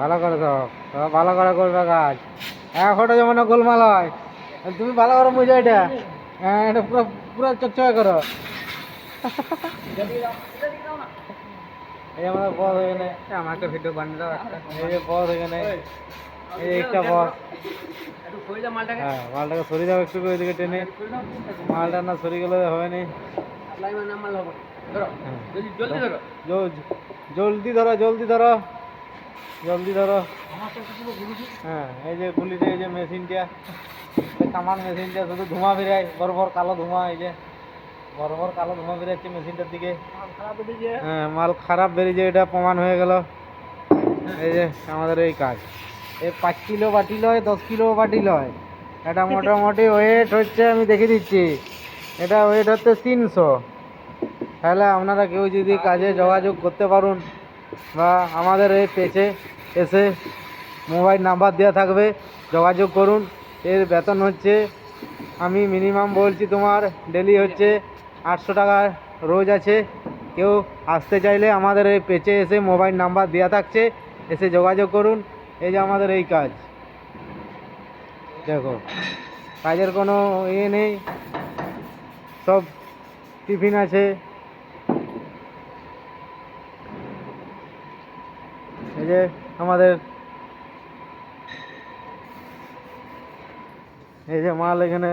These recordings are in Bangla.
ভালো করে তো ভালো করে করবে কাজ। হ্যাঁ, ফটো যেমন গোলমাল হয়, তুমি ভালো করে বুঝো এটা। হ্যাঁ, এটা পুরো পুরো চকচকে করো। এই আমরা বস এখানে, আমার একটা ভিডিও বানিয়ে দাও একটা। এই যে বস এখানে, এই যে একটা বস। হ্যাঁ, মালটাকে সরিয়ে দাও একটু করে, এদিকে টেনে। মালটা না সরিয়ে গেলে হবে না। জলদি ধরো, জলদি ধরো, জলদি ধরো। হ্যাঁ, এই যে গুলিটা, এই যে মেশিনটা, কামান মেশিনটা শুধু ধোঁয়া বেরায়, বড় বড় কালো ধোঁয়া। এই যে বড় বড় কালো ধোঁয়া বেরাচ্ছে মেশিনটার দিকে। হ্যাঁ, মাল খারাপ বেরিয়েছে, এটা প্রমাণ হয়ে গেল। এই যে আমাদের এই কাজ, এই 5 কিলো বাটি লয়, 10 কিলো বাটি লয়। এটা মোটামুটি ওয়েট হচ্ছে, আমি দেখে দিচ্ছি, এটা ওয়েট হচ্ছে 300। তাহলে আপনারা কেউ যদি কাজে যোগাযোগ করতে পারুন, বা আমাদের এই পেজে এসে মোবাইল নাম্বার দেওয়া থাকবে, যোগাযোগ করুন। এর বেতন হচ্ছে, আমি মিনিমাম বলছি, তোমার ডেলি হচ্ছে 800 টাকা রোজ আছে। কেউ আসতে চাইলে আমাদের এই পেজে এসে মোবাইল নাম্বার দেওয়া থাকছে, এসে যোগাযোগ করুন। এই যে আমাদের এই কাজ, দেখো কাজের কোনো ইয়ে নেই, সব টিফিন আছে। এই যে আমাদের এই যে মাল এখানে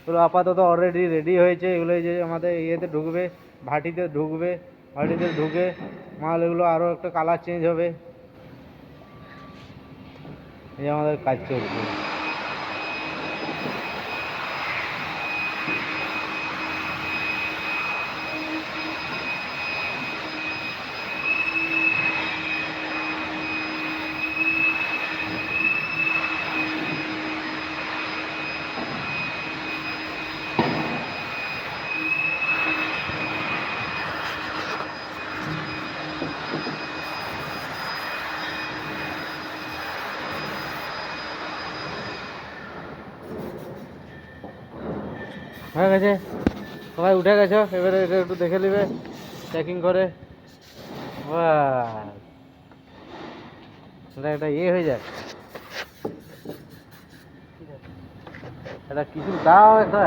এগুলো আপাতত অলরেডি রেডি হয়েছে। এগুলো এই যে আমাদের ইয়েতে ঢুকবে, ভাটিতে ঢুকবে। ভাটিতে ঢুকে মাল এগুলো আরও একটা কালার চেঞ্জ হবে। এই যে আমাদের কাজ চলছে। হয়ে গেছে, সবাই উঠে গেছো, এবারে এটা একটু দেখে নেবে চেকিং করে। বাস, এটা একটা ইয়ে হয়ে যায়। এটা কিছু দাও একটা।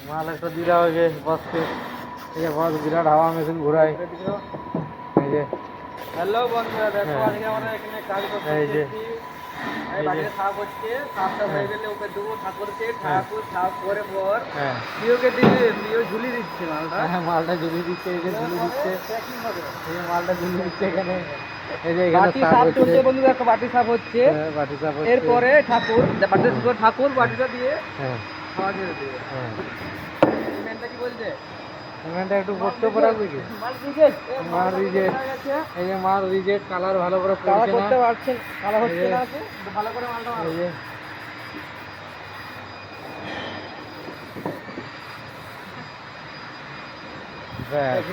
মাল একটা দিয়ে দাও যে বসকে। এই যে বস বিরাট হাওয়া মেশিন ঘুরায়। এই যে হ্যালো বন্ধুরা, দেখো আজকে আমরা এখানে কাজ করতে এসেছি। এই বাড়িতে সাফ হচ্ছে, সাফটা হয়ে গেলে ওকে দেবো ঠাকুরকে। ঠাকুর সাফ করে পর প্রিয়কে দিয়ে, প্রিয় ঝুলি দিচ্ছে মালটা। হ্যাঁ, মালটা ঝুলি দিচ্ছে, এই যে ঝুলি দিচ্ছে, এই যে মালটা ঝুলি দিচ্ছে এখানে। এই যে এখানে সাফ হচ্ছে বন্ধুরা, একটা বাটি সাফ হচ্ছে। বাটি সাফ হচ্ছে, এরপরে ঠাকুর বাটিতে শুধু ঠাকুর বাটিটা দিয়ে খাওয়া দিয়ে দেবে। হ্যাঁ, পেমেন্টটা কি বলছে? পেমেন্টটা একটু করতে পারবে কি? মাল রিজেক্ট, মাল রিজেক্ট। এই যে মাল রিজেক্ট, কালার ভালো করে পড়ছে না, করতে পারছেন, কালার হচ্ছে না, ভালো করে মালটা এই যে ব্যাস।